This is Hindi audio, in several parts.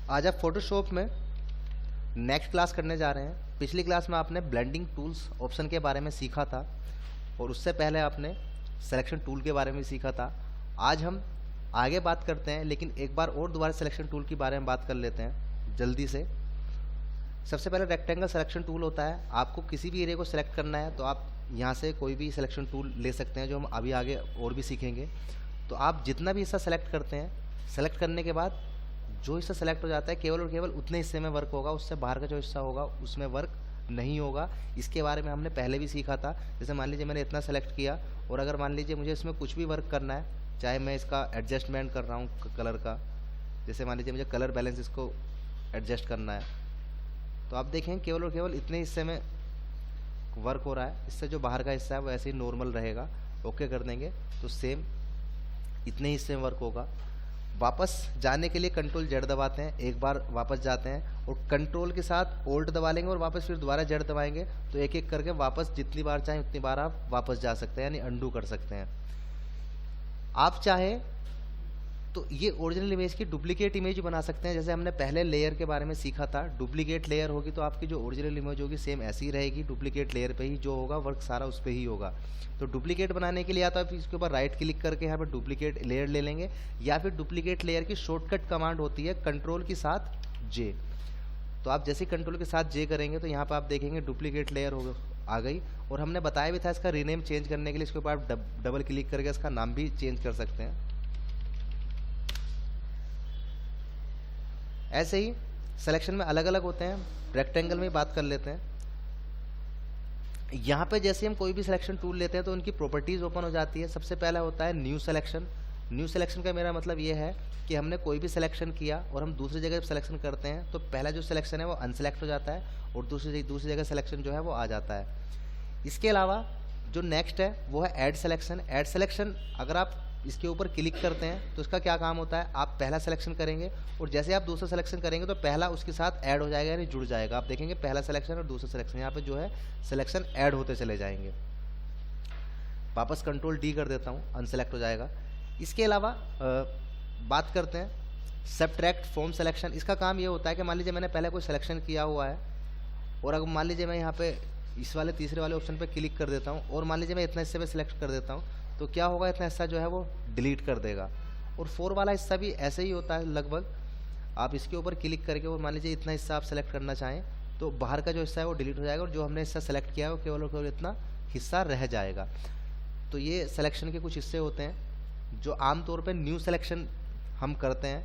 आज आप फोटोशॉप में नेक्स्ट क्लास करने जा रहे हैं। पिछली क्लास में आपने ब्लेंडिंग टूल्स ऑप्शन के बारे में सीखा था और उससे पहले आपने सिलेक्शन टूल के बारे में सीखा था। आज हम आगे बात करते हैं, लेकिन एक बार और दोबारा सिलेक्शन टूल के बारे में बात कर लेते हैं जल्दी से। सबसे पहले रेक्टेंगल सिलेक्शन टूल होता है। आपको किसी भी एरिया को सिलेक्ट करना है तो आप यहाँ से कोई भी सिलेक्शन टूल ले सकते हैं, जो हम अभी आगे और भी सीखेंगे। तो आप जितना भी हिस्सा सेलेक्ट करते हैं, सेलेक्ट करने के बाद जो हिस्सा सेलेक्ट हो जाता है केवल और केवल उतने हिस्से में वर्क होगा, उससे बाहर का जो हिस्सा होगा उसमें वर्क नहीं होगा। इसके बारे में हमने पहले भी सीखा था। जैसे मान लीजिए मैंने इतना सेलेक्ट किया और अगर मान लीजिए मुझे इसमें कुछ भी वर्क करना है, चाहे मैं इसका एडजस्टमेंट कर रहा हूँ कलर का, जैसे मान लीजिए मुझे कलर बैलेंस इसको एडजस्ट करना है, तो आप देखें केवल और केवल इतने हिस्से में वर्क हो रहा है। इससे जो बाहर का हिस्सा है वो ऐसे ही नॉर्मल रहेगा। ओके कर देंगे तो सेम इतने हिस्से में वर्क होगा। वापस जाने के लिए कंट्रोल जेड दबाते हैं, एक बार वापस जाते हैं और कंट्रोल के साथ ओल्ट दबा लेंगे और वापस फिर दोबारा जेड दबाएंगे तो एक एक करके वापस जितनी बार चाहें उतनी बार आप वापस जा सकते हैं, यानी अंडू कर सकते हैं। आप चाहे तो ये ओरिजिनल इमेज की डुप्लीकेट इमेज बना सकते हैं। जैसे हमने पहले लेयर के बारे में सीखा था, डुप्लीकेट लेयर होगी तो आपकी जो ओरिजिनल इमेज होगी सेम ऐसी ही रहेगी। डुप्लीकेट लेयर पे ही जो होगा वर्क सारा उस पर ही होगा। तो डुप्लीकेट बनाने के लिए या तो आप इसके ऊपर राइट क्लिक करके यहाँ पे डुप्लीकेट लेयर ले लेंगे, या फिर डुप्लीकेट लेयर की शॉर्टकट कमांड होती है कंट्रोल के साथ जे। तो आप जैसे कंट्रोल के साथ जे करेंगे तो यहाँ पर आप देखेंगे डुप्लीकेट लेयर हो आ गई। और हमने बताया भी था इसका रीनेम चेंज करने के लिए इसके ऊपर आप डबल क्लिक करके इसका नाम भी चेंज कर सकते हैं। ऐसे ही सिलेक्शन में अलग अलग होते हैं। रेक्टेंगल में बात कर लेते हैं। यहाँ पे जैसे हम कोई भी सिलेक्शन टूल लेते हैं तो उनकी प्रॉपर्टीज ओपन हो जाती है। सबसे पहला होता है न्यू सिलेक्शन। न्यू सिलेक्शन का मेरा मतलब ये है कि हमने कोई भी सिलेक्शन किया और हम दूसरी जगह सिलेक्शन करते हैं तो पहला जो सिलेक्शन है वो अनसेलेक्ट हो जाता है और दूसरी जगह सिलेक्शन जो है वो आ जाता है। इसके अलावा जो नेक्स्ट है वो है ऐड सिलेक्शन। ऐड सिलेक्शन अगर आप इसके ऊपर क्लिक करते हैं तो इसका क्या काम होता है, आप पहला सिलेक्शन करेंगे और जैसे आप दूसरा सिलेक्शन करेंगे तो पहला उसके साथ ऐड हो जाएगा, यानी जुड़ जाएगा। आप देखेंगे पहला सिलेक्शन और दूसरा सिलेक्शन यहाँ पे जो है सिलेक्शन ऐड होते चले जाएंगे। वापस कंट्रोल डी कर देता हूँ, अनसेलेक्ट हो जाएगा। इसके अलावा बात करते हैं सबट्रैक्ट फ्रॉम सिलेक्शन। इसका काम ये होता है कि मान लीजिए मैंने पहले कोई सिलेक्शन किया हुआ है और अगर मान लीजिए मैं यहाँ पे इस वाले तीसरे वाले ऑप्शन पे क्लिक कर देता हूँ और मान लीजिए मैं इतना हिस्से पे सिलेक्ट कर देता हूँ तो क्या होगा, इतना हिस्सा जो है वो डिलीट कर देगा। और 4 वाला हिस्सा भी ऐसे ही होता है लगभग। आप इसके ऊपर क्लिक करके और मान लीजिए इतना हिस्सा आप सेलेक्ट करना चाहें तो बाहर का जो हिस्सा है वो डिलीट हो जाएगा और जो हमने हिस्सा सेलेक्ट किया है वो केवल और केवल इतना हिस्सा रह जाएगा। तो ये सिलेक्शन के कुछ हिस्से होते हैं जो आमतौर पर न्यू सिलेक्शन हम करते हैं,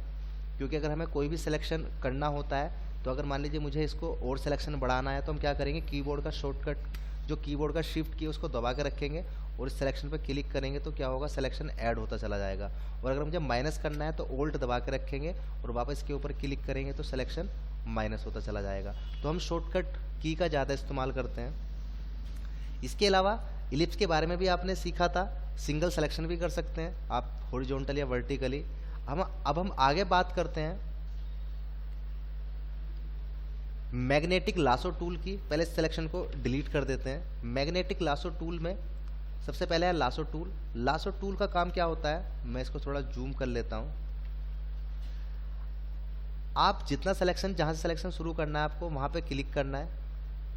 क्योंकि अगर हमें कोई भी सिलेक्शन करना होता है तो अगर मान लीजिए मुझे इसको और सिलेक्शन बढ़ाना है तो हम क्या करेंगे, कीबोर्ड का शॉर्टकट जो कीबोर्ड का शिफ्ट की उसको दबा के रखेंगे और इस सिलेक्शन पर क्लिक करेंगे तो क्या होगा, सिलेक्शन ऐड होता चला जाएगा। और अगर मुझे माइनस करना है तो ओल्ट दबा के रखेंगे और वापस के ऊपर क्लिक करेंगे तो सिलेक्शन माइनस होता चला जाएगा। तो हम शॉर्टकट की का ज़्यादा इस्तेमाल करते हैं। इसके अलावा इलिप्स के बारे में भी आपने सीखा था। सिंगल सिलेक्शन भी कर सकते हैं आप, हॉरिजॉन्टल या वर्टिकली। अब हम आगे बात करते हैं मैग्नेटिक लासो टूल की। पहले सिलेक्शन को डिलीट कर देते हैं। मैग्नेटिक लासो टूल में सबसे पहले है लासो टूल। लासो टूल का काम क्या होता है, मैं इसको थोड़ा जूम कर लेता हूं। आप जितना सिलेक्शन, जहां से सिलेक्शन शुरू करना है आपको वहां पे क्लिक करना है।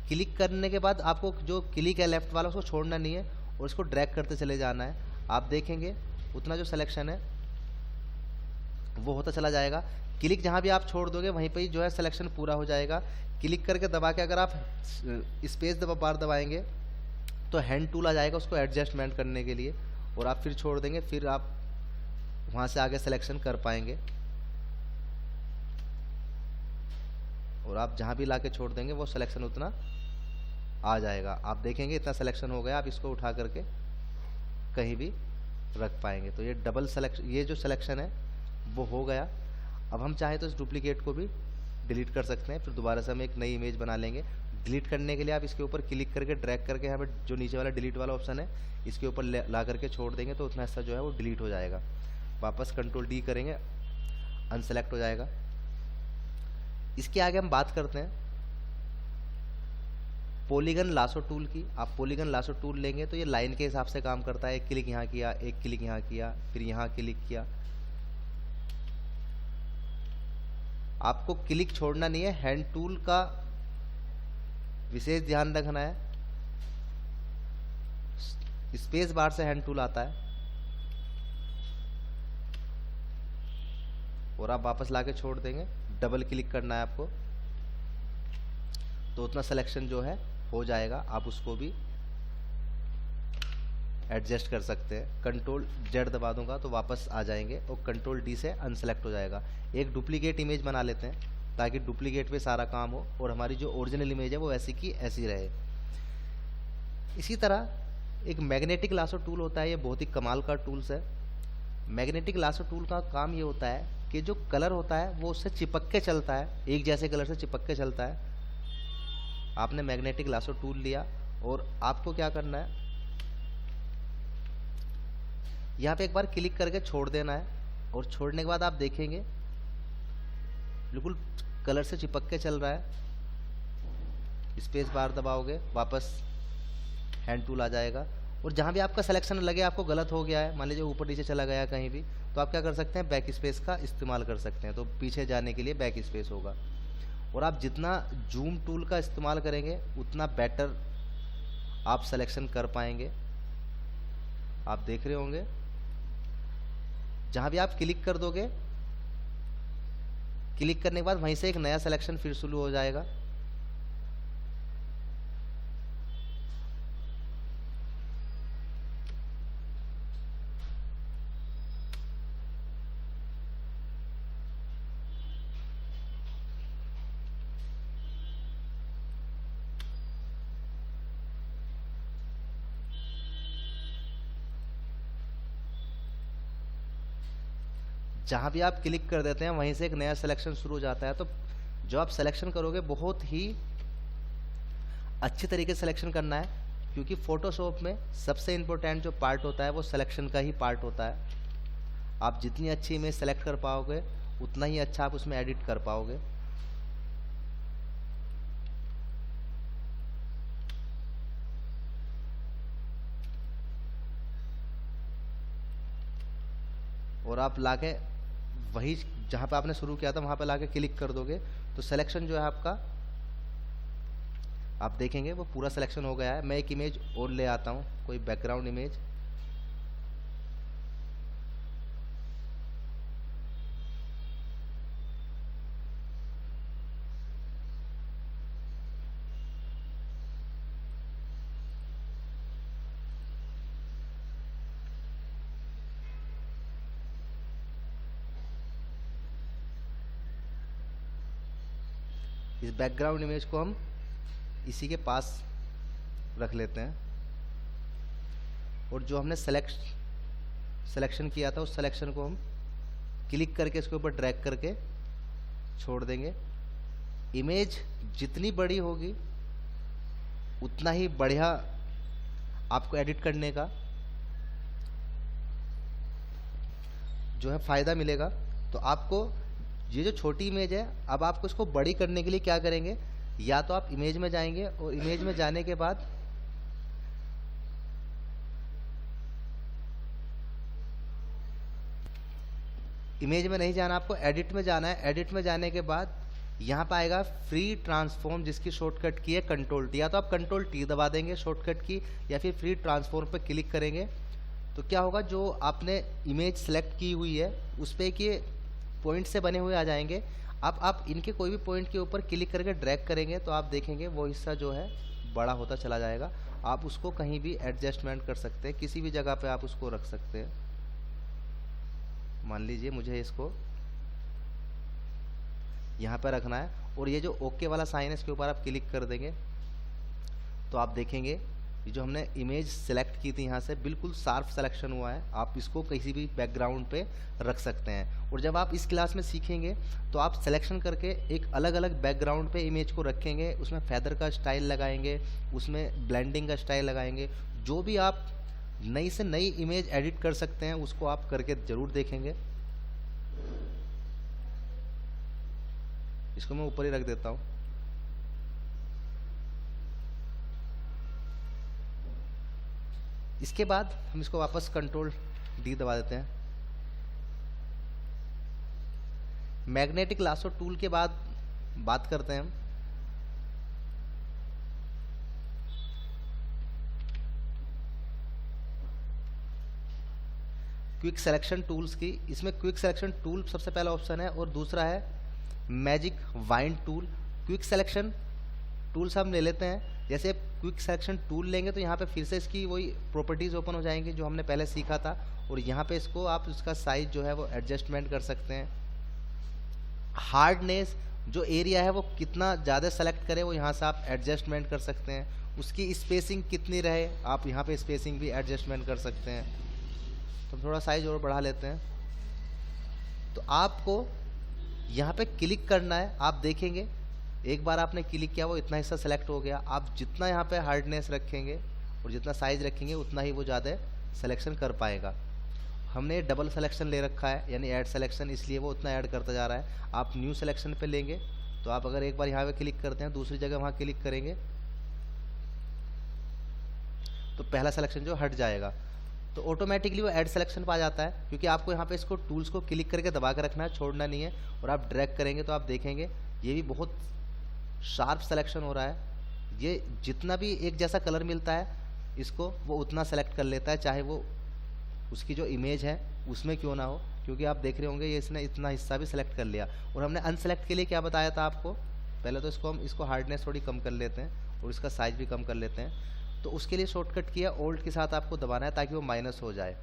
क्लिक करने के बाद आपको जो क्लिक है लेफ्ट वाला उसको छोड़ना नहीं है और इसको ड्रैग करते चले जाना है। आप देखेंगे उतना जो सिलेक्शन है वो होता चला जाएगा। क्लिक जहां भी आप छोड़ दोगे वहीं पे ही जो है सिलेक्शन पूरा हो जाएगा। क्लिक करके दबा के अगर आप स्पेस बार दबाएंगे तो हैंड टूल आ जाएगा उसको एडजस्टमेंट करने के लिए, और आप फिर छोड़ देंगे, फिर आप वहां से आगे सिलेक्शन कर पाएंगे। और आप जहां भी लाके छोड़ देंगे वो सिलेक्शन उतना आ जाएगा। आप देखेंगे इतना सिलेक्शन हो गया, आप इसको उठा करके कहीं भी रख पाएंगे। तो ये डबल सिलेक्शन, ये जो सिलेक्शन है वो हो गया। अब हम चाहें तो इस डुप्लीकेट को भी डिलीट कर सकते हैं, फिर दोबारा से हम एक नई इमेज बना लेंगे। डिलीट करने के लिए आप इसके ऊपर क्लिक करके ड्रैग करके यहाँ पे जो नीचे वाला डिलीट वाला ऑप्शन है इसके ऊपर ला करके छोड़ देंगे तो उतना हिस्सा जो है वो डिलीट हो जाएगा। वापस कंट्रोल डी करेंगे, अनसेलेक्ट हो जाएगा। इसके आगे हम बात करते हैं पॉलीगन लासो टूल की। आप पॉलीगन लासो टूल लेंगे तो ये लाइन के हिसाब से काम करता है। एक क्लिक यहाँ किया, एक क्लिक यहाँ किया, फिर यहाँ क्लिक किया, आपको क्लिक छोड़ना नहीं है, हैंड टूल का विशेष ध्यान रखना है। स्पेस बार से हैंड टूल आता है और आप वापस लाके छोड़ देंगे। डबल क्लिक करना है आपको, तो उतना सिलेक्शन जो है हो जाएगा। आप उसको भी एडजस्ट कर सकते हैं। कंट्रोल जेड दबा दूंगा तो वापस आ जाएंगे और कंट्रोल डी से अनसेलेक्ट हो जाएगा। एक डुप्लीकेट इमेज बना लेते हैं ताकि डुप्लीकेट पे सारा काम हो और हमारी जो ओरिजिनल इमेज है वो ऐसी की ऐसी रहे। इसी तरह एक मैग्नेटिक लासो टूल होता है, ये बहुत ही कमाल का टूल्स है। मैग्नेटिक लासो टूल का काम ये होता है कि जो कलर होता है वो उससे चिपक के चलता है, एक जैसे कलर से चिपक के चलता है। आपने मैग्नेटिक लासो टूल लिया और आपको क्या करना है, यहाँ पे एक बार क्लिक करके छोड़ देना है और छोड़ने के बाद आप देखेंगे बिल्कुल कलर से चिपक के चल रहा है। स्पेस बार दबाओगे वापस हैंड टूल आ जाएगा और जहाँ भी आपका सिलेक्शन लगे आपको गलत हो गया है, मान लीजिए ऊपर नीचे चला गया कहीं भी, तो आप क्या कर सकते हैं, बैक स्पेस का इस्तेमाल कर सकते हैं। तो पीछे जाने के लिए बैक स्पेस होगा। और आप जितना जूम टूल का इस्तेमाल करेंगे उतना बेटर आप सिलेक्शन कर पाएंगे। आप देख रहे होंगे जहाँ भी आप क्लिक कर दोगे, क्लिक करने के बाद वहीं से एक नया सिलेक्शन फिर शुरू हो जाएगा। जहाँ भी आप क्लिक कर देते हैं वहीं से एक नया सिलेक्शन शुरू हो जाता है। तो जो आप सिलेक्शन करोगे बहुत ही अच्छे तरीके से सिलेक्शन करना है, क्योंकि फोटोशॉप में सबसे इम्पोर्टेंट जो पार्ट होता है वो सिलेक्शन का ही पार्ट होता है। आप जितनी अच्छी इमेज सेलेक्ट कर पाओगे उतना ही अच्छा आप उसमें एडिट कर पाओगे। और आप लाके वही जहाँ पे आपने शुरू किया था वहाँ पे लाके क्लिक कर दोगे तो सिलेक्शन जो है आपका, आप देखेंगे वो पूरा सिलेक्शन हो गया है। मैं एक इमेज और ले आता हूँ, कोई बैकग्राउंड इमेज। इस बैकग्राउंड इमेज को हम इसी के पास रख लेते हैं और जो हमने सिलेक्शन किया था उस सिलेक्शन को हम क्लिक करके इसके ऊपर ड्रैग करके छोड़ देंगे। इमेज जितनी बड़ी होगी उतना ही बढ़िया आपको एडिट करने का जो है फ़ायदा मिलेगा। तो आपको ये जो छोटी इमेज है, अब आपको इसको बड़ी करने के लिए क्या करेंगे, या तो आप इमेज में जाएंगे और इमेज में जाने के बाद इमेज में नहीं जाना, आपको एडिट में जाना है। एडिट में जाने के बाद यहाँ पे आएगा फ्री ट्रांसफॉर्म, जिसकी शॉर्टकट की है कंट्रोल टी। या तो आप कंट्रोल टी दबा देंगे शॉर्टकट की, या फिर फ्री ट्रांसफॉर्म पे क्लिक करेंगे तो क्या होगा, जो आपने इमेज सेलेक्ट की हुई है उस पर एक ये पॉइंट से बने हुए आ जाएंगे। अब आप इनके कोई भी पॉइंट के ऊपर क्लिक करके ड्रैग करेंगे तो आप देखेंगे वो हिस्सा जो है बड़ा होता चला जाएगा। आप उसको कहीं भी एडजस्टमेंट कर सकते हैं, किसी भी जगह पे आप उसको रख सकते हैं। मान लीजिए मुझे इसको यहाँ पर रखना है और ये जो ओके वाला साइन है इसके ऊपर आप क्लिक कर देंगे तो आप देखेंगे ये जो हमने इमेज सेलेक्ट की थी यहाँ से बिल्कुल शार्प सिलेक्शन हुआ है। आप इसको किसी भी बैकग्राउंड पे रख सकते हैं। और जब आप इस क्लास में सीखेंगे तो आप सिलेक्शन करके एक अलग अलग बैकग्राउंड पे इमेज को रखेंगे, उसमें फेदर का स्टाइल लगाएंगे, उसमें ब्लेंडिंग का स्टाइल लगाएंगे। जो भी आप नई से नई इमेज एडिट कर सकते हैं उसको आप करके ज़रूर देखेंगे। इसको मैं ऊपर ही रख देता हूँ। इसके बाद हम इसको वापस कंट्रोल डी दबा देते हैं। मैग्नेटिक लासो टूल के बाद बात करते हैं हम। क्विक सिलेक्शन टूल्स की। इसमें क्विक सिलेक्शन टूल सबसे पहला ऑप्शन है और दूसरा है magic wind tool. Quick selection tools हम ले लेते हैं। जैसे क्विक सिलेक्शन टूल लेंगे तो यहाँ पे फिर से इसकी वही प्रॉपर्टीज़ ओपन हो जाएंगी जो हमने पहले सीखा था, और यहाँ पे इसको आप उसका साइज जो है वो एडजस्टमेंट कर सकते हैं। हार्डनेस, जो एरिया है वो कितना ज़्यादा सेलेक्ट करें वो यहाँ से आप एडजस्टमेंट कर सकते हैं। उसकी स्पेसिंग कितनी रहे आप यहाँ पे स्पेसिंग भी एडजस्टमेंट कर सकते हैं। तो थोड़ा साइज और बढ़ा लेते हैं। तो आपको यहाँ पे क्लिक करना है। आप देखेंगे एक बार आपने क्लिक किया वो इतना हिस्सा सेलेक्ट हो गया। आप जितना यहाँ पे हार्डनेस रखेंगे और जितना साइज रखेंगे उतना ही वो ज़्यादा सिलेक्शन कर पाएगा। हमने डबल सिलेक्शन ले रखा है यानी ऐड सिलेक्शन, इसलिए वो उतना ऐड करता जा रहा है। आप न्यू सिलेक्शन पे लेंगे तो आप अगर एक बार यहाँ पे क्लिक करते हैं दूसरी जगह वहाँ क्लिक करेंगे तो पहला सिलेक्शन जो हट जाएगा, तो ऑटोमेटिकली वो ऐड सिलेक्शन पे आ जाता है। क्योंकि आपको यहाँ पे इसको टूल्स को क्लिक करके दबा के रखना है, छोड़ना नहीं है। और आप ड्रैग करेंगे तो आप देखेंगे ये भी बहुत शार्प सिलेक्शन हो रहा है। ये जितना भी एक जैसा कलर मिलता है इसको वो उतना सेलेक्ट कर लेता है, चाहे वो उसकी जो इमेज है उसमें क्यों ना हो। क्योंकि आप देख रहे होंगे ये इसने इतना हिस्सा भी सिलेक्ट कर लिया। और हमने अनसेलेक्ट के लिए क्या बताया था आपको, पहले तो इसको हार्डनेस थोड़ी कम कर लेते हैं और इसका साइज भी कम कर लेते हैं। तो उसके लिए शॉर्टकट किया, ओल्ड के साथ आपको दबाना है ताकि वो माइनस हो जाए।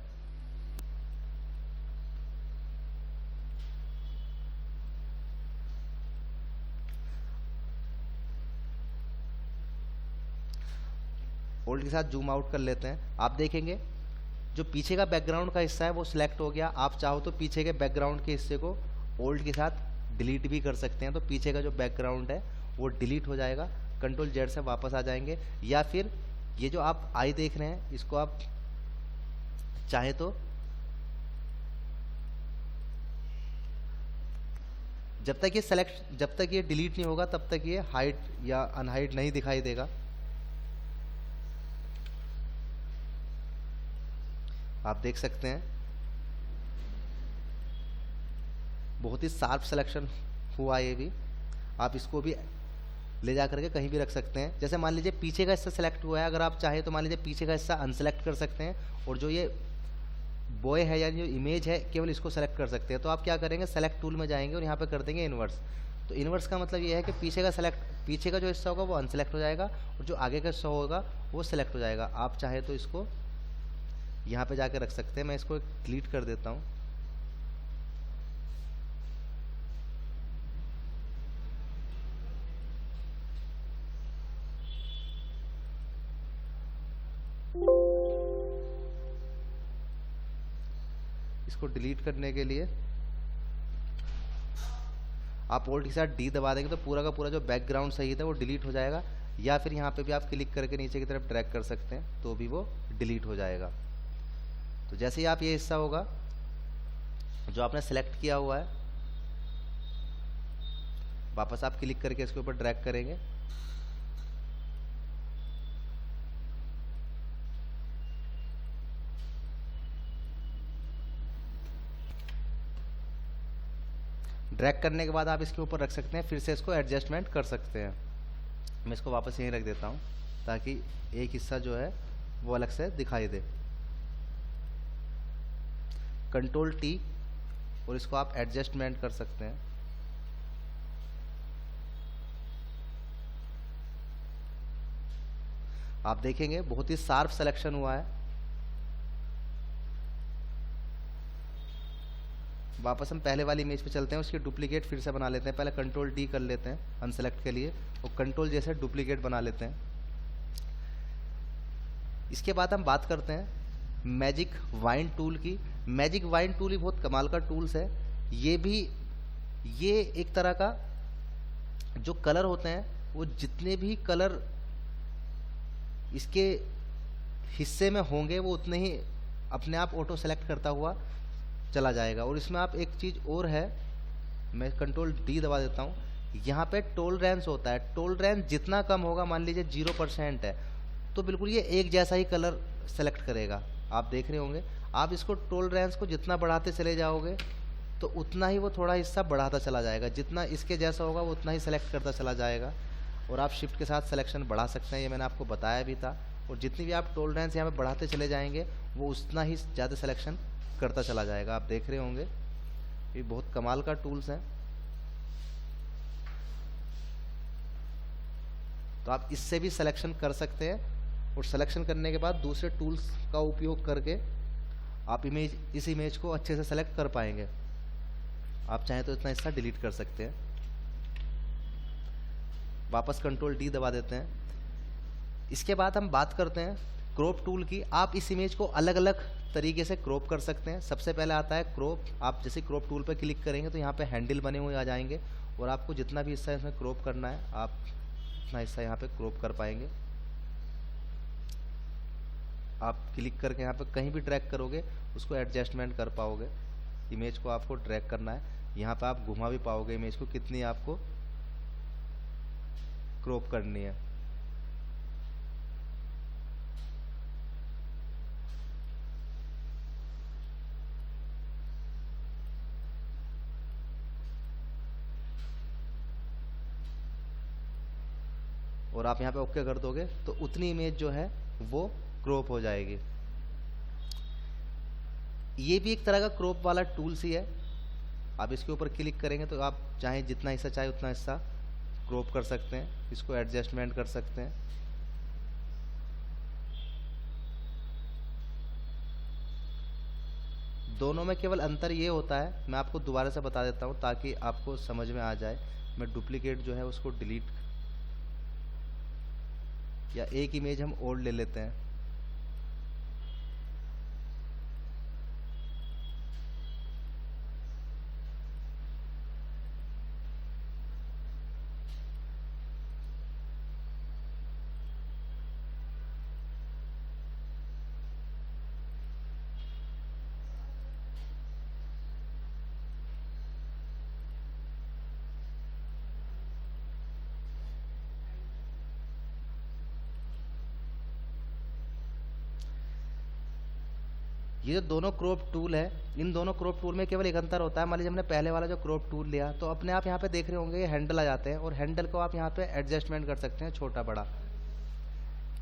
ओल्ड के साथ जूम आउट कर लेते हैं। आप देखेंगे जो पीछे का बैकग्राउंड का हिस्सा है वो सिलेक्ट हो गया। आप चाहो तो पीछे के बैकग्राउंड के हिस्से को ओल्ड के साथ डिलीट भी कर सकते हैं। तो पीछे का जो बैकग्राउंड है वो डिलीट हो जाएगा। कंट्रोल जेड से वापस आ जाएंगे। या फिर ये जो आप आई देख रहे हैं इसको आप चाहे तो जब तक ये डिलीट नहीं होगा तब तक ये हाइड या अनहाइड नहीं दिखाई देगा। आप देख सकते हैं बहुत ही शार्प सिलेक्शन हुआ। ये भी आप इसको भी ले जा करके कहीं भी रख सकते हैं। जैसे मान लीजिए पीछे का हिस्सा सेलेक्ट हुआ है, अगर आप चाहें तो मान लीजिए पीछे का हिस्सा अनसेलेक्ट कर सकते हैं और जो ये बॉय है यानी जो इमेज है केवल इसको सेलेक्ट कर सकते हैं। तो आप क्या करेंगे, सेलेक्ट टूल में जाएंगे और यहाँ पे कर देंगे इन्वर्स। तो इन्वर्स का मतलब ये है कि पीछे का जो हिस्सा होगा वो अनसेलेक्ट हो जाएगा और जो आगे का हिस्सा होगा वो सिलेक्ट हो जाएगा। आप चाहे तो इसको यहाँ पे जाके रख सकते हैं। मैं इसको डिलीट कर देता हूँ। इसको डिलीट करने के लिए आप ओल्ड के साथ डी दबा देंगे तो पूरा का पूरा जो बैकग्राउंड सही था वो डिलीट हो जाएगा। या फिर यहाँ पे भी आप क्लिक करके नीचे की तरफ ड्रैग कर सकते हैं तो भी वो डिलीट हो जाएगा। तो जैसे ही आप ये हिस्सा होगा जो आपने सेलेक्ट किया हुआ है वापस आप क्लिक करके इसके ऊपर ड्रैग करेंगे ड्रैग करने के बाद आप इसके ऊपर रख सकते हैं, फिर से इसको एडजस्टमेंट कर सकते हैं। मैं इसको वापस यहीं रख देता हूँ ताकि एक हिस्सा जो है वो अलग से दिखाई दे। कंट्रोल टी और इसको आप एडजस्टमेंट कर सकते हैं। आप देखेंगे बहुत ही शार्प सिलेक्शन हुआ है। वापस हम पहले वाली इमेज पे चलते हैं, उसकी डुप्लीकेट फिर से बना लेते हैं। पहले कंट्रोल डी कर लेते हैं अनसेलेक्ट के लिए और कंट्रोल जैसे डुप्लीकेट बना लेते हैं। इसके बाद हम बात करते हैं मैजिक वाइंड टूल की। मैजिक वाइंड टूल ही बहुत कमाल का टूल्स है। ये एक तरह का जो कलर होते हैं वो जितने भी कलर इसके हिस्से में होंगे वो उतने ही अपने आप ऑटो सेलेक्ट करता हुआ चला जाएगा। और इसमें आप एक चीज़ और है, मैं कंट्रोल डी दबा देता हूँ। यहाँ पे टॉलरेंस होता है, टॉलरेंस जितना कम होगा, मान लीजिए 0% है तो बिल्कुल ये एक जैसा ही कलर सेलेक्ट करेगा। आप देख रहे होंगे, आप इसको टॉलरेंस को जितना बढ़ाते चले जाओगे तो उतना ही वो थोड़ा हिस्सा बढ़ाता चला जाएगा, जितना इसके जैसा होगा वो उतना ही सेलेक्ट करता चला जाएगा। और आप शिफ्ट के साथ सिलेक्शन बढ़ा सकते हैं, ये मैंने आपको बताया भी था। और जितनी भी आप टॉलरेंस यहाँ पे बढ़ाते चले जाएंगे वो उतना ही ज़्यादा सिलेक्शन करता चला जाएगा। आप देख रहे होंगे ये बहुत कमाल का टूल्स है। तो आप इससे भी सिलेक्शन कर सकते हैं, और सिलेक्शन करने के बाद दूसरे टूल्स का उपयोग करके आप इस इमेज को अच्छे से सेलेक्ट कर पाएंगे। आप चाहें तो इतना हिस्सा डिलीट कर सकते हैं। वापस कंट्रोल डी दबा देते हैं। इसके बाद हम बात करते हैं क्रॉप टूल की। आप इस इमेज को अलग अलग तरीके से क्रॉप कर सकते हैं। सबसे पहले आता है क्रॉप। आप जैसे क्रॉप टूल पर क्लिक करेंगे तो यहाँ पे हैंडल बने हुए आ जाएंगे, और आपको जितना भी हिस्सा इसमें क्रॉप करना है आप उतना हिस्सा यहाँ पे क्रॉप कर पाएंगे। आप क्लिक करके यहाँ पे कहीं भी ड्रैग करोगे उसको एडजस्टमेंट कर पाओगे। इमेज को आपको ड्रैग करना है, यहाँ पे आप घुमा भी पाओगे इमेज को, कितनी आपको क्रॉप करनी है। और आप यहाँ पे ओके कर दोगे तो उतनी इमेज जो है वो क्रॉप हो जाएगी। ये भी एक तरह का क्रॉप वाला टूल्स ही है। आप इसके ऊपर क्लिक करेंगे तो आप चाहे जितना हिस्सा चाहे उतना हिस्सा क्रॉप कर सकते हैं, इसको एडजस्टमेंट कर सकते हैं। दोनों में केवल अंतर ये होता है, मैं आपको दोबारा से बता देता हूँ ताकि आपको समझ में आ जाए। मैं डुप्लीकेट जो है उसको डिलीट, या एक इमेज हम और ले लेते हैं। ये जो दोनों क्रॉप टूल है, इन दोनों क्रॉप टूल में केवल एक अंतर होता है। मान लीजिए हमने पहले वाला जो क्रॉप टूल लिया तो अपने आप यहाँ पे देख रहे होंगे ये हैंडल आ जाते हैं, और हैंडल को आप यहाँ पे एडजस्टमेंट कर सकते हैं छोटा बड़ा।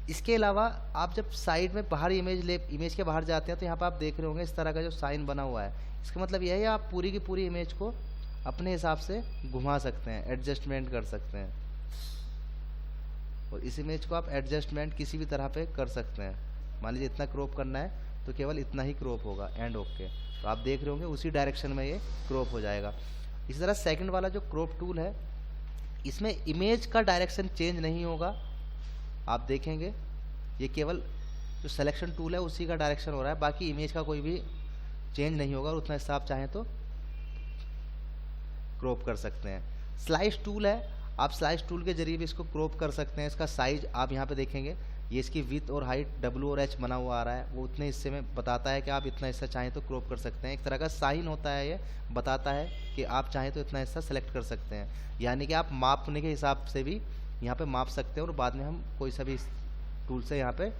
इसके अलावा आप जब साइड में बाहर इमेज के बाहर जाते हैं तो यहाँ पर आप देख रहे होंगे इस तरह का जो साइन बना हुआ है। इसका मतलब यह है आप पूरी की पूरी इमेज को अपने हिसाब से घुमा सकते हैं, एडजस्टमेंट कर सकते हैं, और इस इमेज को आप एडजस्टमेंट किसी भी तरह पे कर सकते हैं। मान लीजिए इतना क्रॉप करना है तो केवल इतना ही क्रॉप होगा, एंड ओके। तो आप देख रहे होंगे उसी डायरेक्शन में ये क्रॉप हो जाएगा। इसी तरह सेकंड वाला जो क्रॉप टूल है इसमें इमेज का डायरेक्शन चेंज नहीं होगा। आप देखेंगे ये केवल जो सिलेक्शन टूल है उसी का डायरेक्शन हो रहा है, बाकी इमेज का कोई भी चेंज नहीं होगा, और उतना हिस्सा आप चाहें तो क्रॉप कर सकते हैं। स्लाइस टूल है, आप स्लाइस टूल के जरिए भी इसको क्रॉप कर सकते हैं। इसका साइज आप यहाँ पे देखेंगे, ये इसकी विथ और हाइट W और H बना हुआ आ रहा है, वो उतने हिस्से में बताता है कि आप इतना हिस्सा चाहें तो क्रॉप कर सकते हैं। एक तरह का साइन होता है, ये बताता है कि आप चाहें तो इतना हिस्सा सेलेक्ट कर सकते हैं। यानी कि आप मापने के हिसाब से भी यहाँ पे माप सकते हैं, और बाद में हम कोई सा भी टूल से यहाँ पे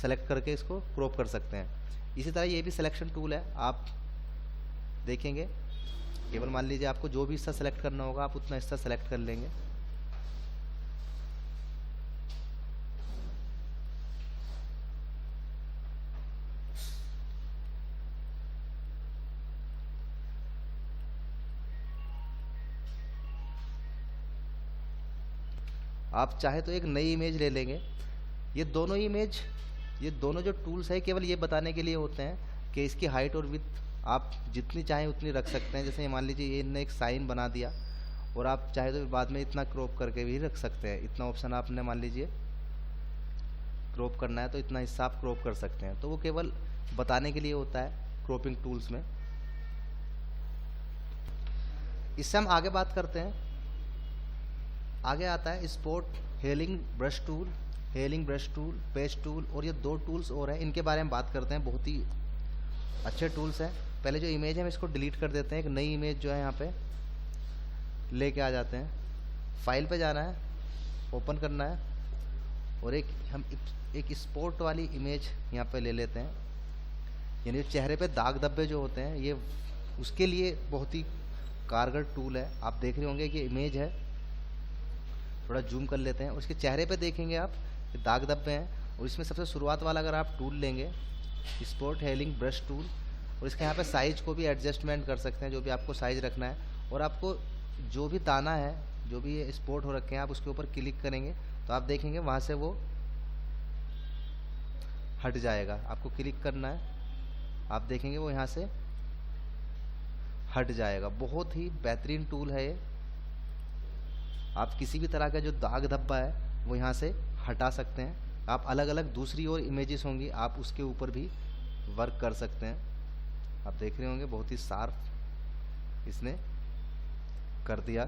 सेलेक्ट करके इसको क्रॉप कर सकते हैं। इसी तरह ये भी सिलेक्शन टूल है, आप देखेंगे केवल मान लीजिए आपको जो भी हिस्सा सेलेक्ट करना होगा आप उतना हिस्सा सेलेक्ट कर लेंगे। आप चाहे तो एक नई इमेज ले लेंगे। ये दोनों जो टूल्स है केवल ये बताने के लिए होते हैं कि इसकी हाइट और विड्थ आप जितनी चाहें उतनी रख सकते हैं। जैसे मान लीजिए ये इनने एक साइन बना दिया, और आप चाहे तो बाद में इतना क्रॉप करके भी रख सकते हैं। इतना ऑप्शन आपने मान लीजिए क्रॉप करना है तो इतना हिस्सा आप क्रॉप कर सकते हैं। तो वो केवल बताने के लिए होता है क्रॉपिंग टूल्स में। इससे हम आगे बात करते हैं। आगे आता है spot, hailing brush tool, page tool, और ये दो टूल्स और हैं, इनके बारे में बात करते हैं। बहुत ही अच्छे टूल्स हैं। पहले जो इमेज है हम इसको डिलीट कर देते हैं। एक नई इमेज जो है यहाँ पे लेके आ जाते हैं। फाइल पे जाना है, ओपन करना है, और एक स्पॉट वाली इमेज यहाँ पे ले लेते हैं। यानी चेहरे पे दाग धब्बे जो होते हैं ये उसके लिए बहुत ही कारगर टूल है। आप देख रहे होंगे कि इमेज है, थोड़ा जूम कर लेते हैं। उसके चेहरे पे देखेंगे आप कि दाग धब्बे हैं, और इसमें सबसे शुरुआत वाला अगर आप टूल लेंगे स्पॉट हेलिंग ब्रश टूल, और इसके यहाँ पे साइज को भी एडजस्टमेंट कर सकते हैं, जो भी आपको साइज रखना है। और आपको जो भी दाना है, जो भी ये स्पॉट हो रखे हैं, आप उसके ऊपर क्लिक करेंगे तो आप देखेंगे वहाँ से वो हट जाएगा। आपको क्लिक करना है, आप देखेंगे वो यहाँ से हट जाएगा। बहुत ही बेहतरीन टूल है ये। आप किसी भी तरह का जो दाग धब्बा है वो यहाँ से हटा सकते हैं। आप अलग अलग दूसरी और इमेजेस होंगी, आप उसके ऊपर भी वर्क कर सकते हैं। आप देख रहे होंगे बहुत ही शार्प इसने कर दिया।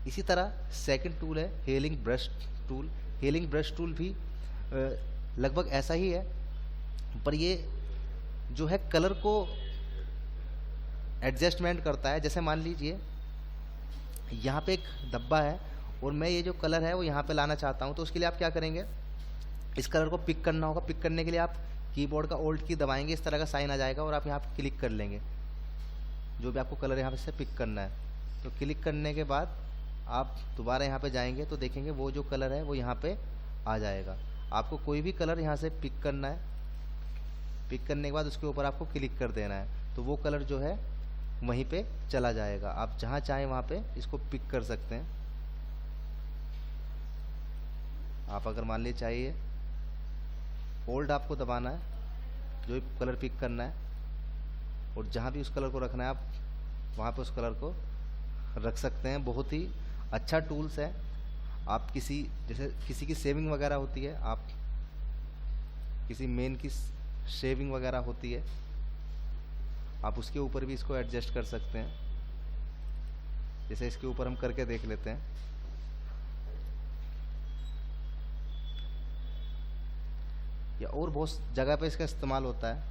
इसी तरह सेकंड टूल है hailing brush tool. Hailing brush tool भी लगभग ऐसा ही है, पर ये जो है कलर को एडजस्टमेंट करता है। जैसे मान लीजिए यहाँ पे एक धब्बा है और मैं ये जो कलर है वो यहाँ पे लाना चाहता हूँ, तो उसके लिए आप क्या करेंगे, इस कलर को पिक करना होगा। पिक करने के लिए आप कीबोर्ड का ओल्ट की दबाएंगे, इस तरह का साइन आ जाएगा और आप यहाँ पे क्लिक कर लेंगे जो भी आपको कलर यहाँ पे से पिक करना है। तो क्लिक करने के बाद आप दोबारा यहाँ पे जाएंगे तो देखेंगे वो जो कलर है वो यहाँ पे आ जाएगा। आपको कोई भी कलर यहाँ से पिक करना है, पिक करने के बाद उसके ऊपर आपको क्लिक कर देना है, तो वो कलर जो है वहीं पे चला जाएगा। आप जहाँ चाहें वहाँ पे इसको पिक कर सकते हैं। आप अगर मान लीजिए चाहिए होल्ड आपको दबाना है, जो भी कलर पिक करना है, और जहाँ भी उस कलर को रखना है आप वहाँ पे उस कलर को रख सकते हैं। बहुत ही अच्छा टूल्स है। आप जैसे किसी की सेविंग वगैरह होती है, आप किसी मेन की शेविंग वगैरह होती है, आप उसके ऊपर भी इसको एडजस्ट कर सकते हैं। जैसे इसके ऊपर हम करके देख लेते हैं। या और बहुत जगह पे इसका इस्तेमाल होता है।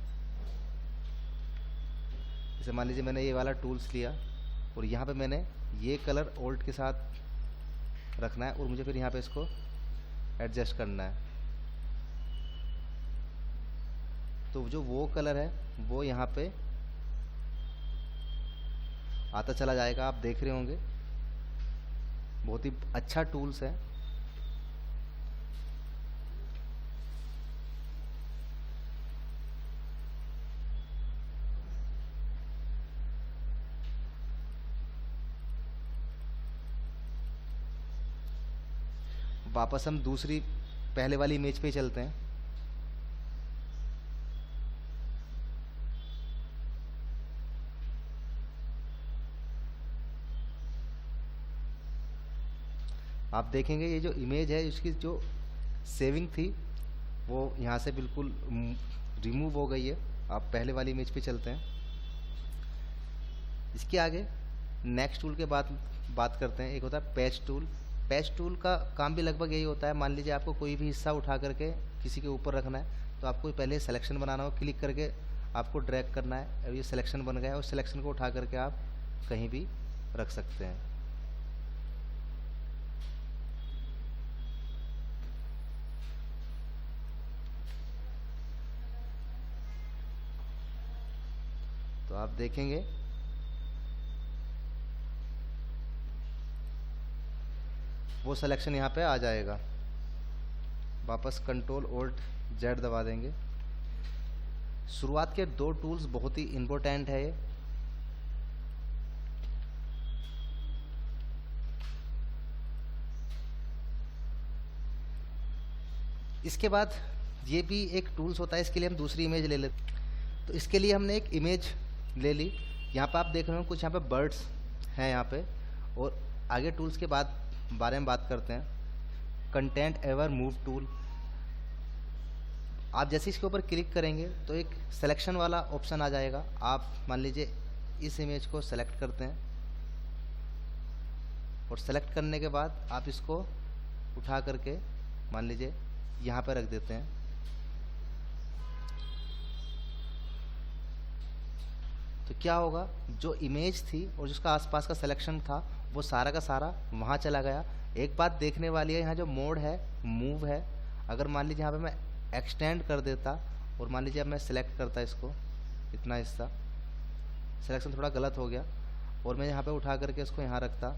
जैसे मान लीजिए मैंने ये वाला टूल्स लिया और यहाँ पे मैंने ये कलर ओल्ट के साथ रखना है और मुझे फिर यहाँ पे इसको एडजस्ट करना है, तो जो वो कलर है वो यहाँ पे आता चला जाएगा। आप देख रहे होंगे बहुत ही अच्छा टूल्स है। वापस हम दूसरी पहले वाली इमेज पे चलते हैं। आप देखेंगे ये जो इमेज है इसकी जो सेविंग थी वो यहाँ से बिल्कुल रिमूव हो गई है। आप पहले वाली इमेज पे चलते हैं। इसके आगे नेक्स्ट टूल के बाद बात करते हैं। एक होता है पैच टूल। पैच टूल का काम भी लगभग यही होता है। मान लीजिए आपको कोई भी हिस्सा उठा करके किसी के ऊपर रखना है, तो आपको पहले सिलेक्शन बनाना हो, क्लिक करके आपको ड्रैग करना है। अब ये सिलेक्शन बन गया है, उस सिलेक्शन को उठा करके आप कहीं भी रख सकते हैं। तो आप देखेंगे वो सिलेक्शन यहाँ पे आ जाएगा। वापस कंट्रोल ओल्ट जेड दबा देंगे। शुरुआत के दो टूल्स बहुत ही इम्पोर्टेंट है ये। इसके बाद ये भी एक टूल्स होता है, इसके लिए हम दूसरी इमेज ले लेते। तो इसके लिए हमने एक इमेज ले ली। यहाँ पे आप देख रहे हो कुछ यहाँ पे बर्ड्स हैं यहाँ पे। और आगे टूल्स के बाद बारे में बात करते हैं। Content ever move tool. आप जैसे इसके ऊपर क्लिक करेंगे तो एक सिलेक्शन वाला ऑप्शन आ जाएगा। आप मान लीजिए इस इमेज को सेलेक्ट करते हैं और सेलेक्ट करने के बाद आप इसको उठा करके मान लीजिए यहाँ पे रख देते हैं। तो क्या होगा, जो इमेज थी और जिसका आसपास का सिलेक्शन था वो सारा का सारा वहाँ चला गया। एक बात देखने वाली है, यहाँ जो मोड है मूव है, अगर मान लीजिए यहाँ पे मैं एक्सटेंड कर देता और मान लीजिए अब मैं सिलेक्ट करता इसको, इतना हिस्सा, सिलेक्शन थोड़ा गलत हो गया, और मैं यहाँ पे उठा करके इसको यहाँ रखता,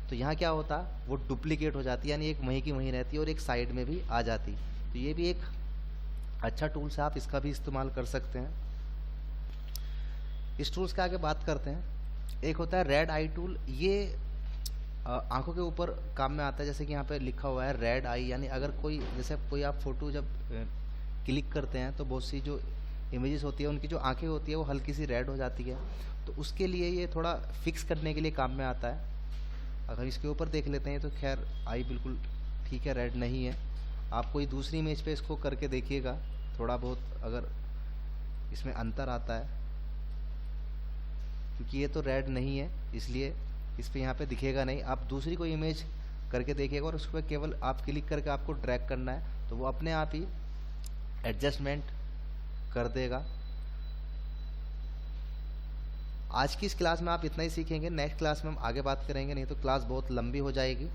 तो यहाँ क्या होता, वो डुप्लीकेट हो जाती, यानी एक वहीं की वहीं रहती और एक साइड में भी आ जाती। तो ये भी एक अच्छा टूल्स है, आप इसका भी इस्तेमाल कर सकते हैं। इस टूल्स के आगे बात करते हैं। एक होता है रेड आई टूल, ये आंखों के ऊपर काम में आता है। जैसे कि यहाँ पे लिखा हुआ है रेड आई, यानी अगर कोई, जैसे कोई आप फोटो जब क्लिक करते हैं तो बहुत सी जो इमेजेस होती है उनकी जो आंखें होती है वो हल्की सी रेड हो जाती है, तो उसके लिए ये थोड़ा फिक्स करने के लिए काम में आता है। अगर इसके ऊपर देख लेते हैं तो खैर आई बिल्कुल ठीक है, रेड नहीं है। आप कोई दूसरी इमेज पे इसको करके देखिएगा, थोड़ा बहुत अगर इसमें अंतर आता है, क्योंकि ये तो रेड नहीं है इसलिए इस पर यहाँ पे दिखेगा नहीं। आप दूसरी कोई इमेज करके देखिएगा और उस पर केवल आप क्लिक करके आपको ड्रैग करना है, तो वो अपने आप ही एडजस्टमेंट कर देगा। आज की इस क्लास में आप इतना ही सीखेंगे, नेक्स्ट क्लास में हम आगे बात करेंगे, नहीं तो क्लास बहुत लंबी हो जाएगी।